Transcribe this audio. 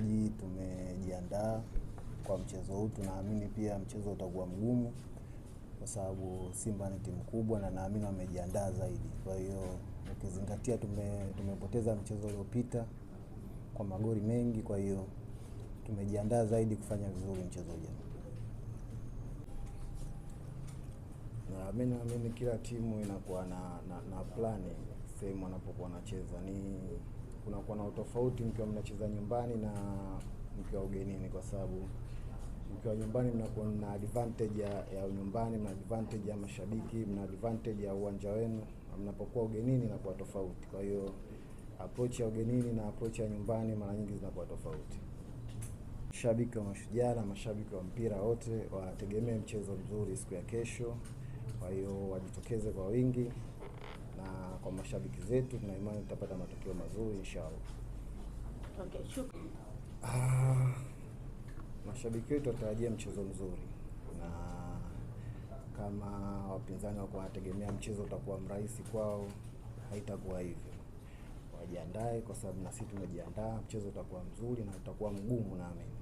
wachezaji tumejiandaa kwa mchezo huu. Tunaamini pia mchezo utakuwa mgumu kwa sababu Simba ni timu kubwa na naamini wamejiandaa zaidi. Kwa hiyo ukizingatia tumepoteza mchezo uliopita kwa magoli mengi, kwa hiyo tumejiandaa zaidi kufanya vizuri mchezo ujao. Naamini kila timu inakuwa na plani sehemu wanapokuwa wanacheza. Kunakuwa na utofauti mkiwa mnacheza nyumbani na mkiwa ugenini, kwa sababu mkiwa nyumbani mnakuwa na advantage ya nyumbani, mna advantage ya mashabiki, mna advantage ya uwanja wenu. Mnapokuwa ugenini inakuwa tofauti. Kwa hiyo approach ya ugenini na approach ya nyumbani mara nyingi zinakuwa tofauti. Mashabiki wa Mashujaa na mashabiki wa mpira wote wategemea mchezo mzuri siku ya kesho. Kwa hiyo wajitokeze kwa wingi, na kwa mashabiki zetu tuna imani tutapata matokeo mazuri inshallah. Okay, shukrani. Mashabiki wetu watarajia mchezo mzuri, na kama wapinzani wako wanategemea mchezo utakuwa mrahisi kwao, haitakuwa hivyo. Wajiandae kwa sababu na sisi tumejiandaa, mchezo utakuwa mzuri na utakuwa mgumu naamini.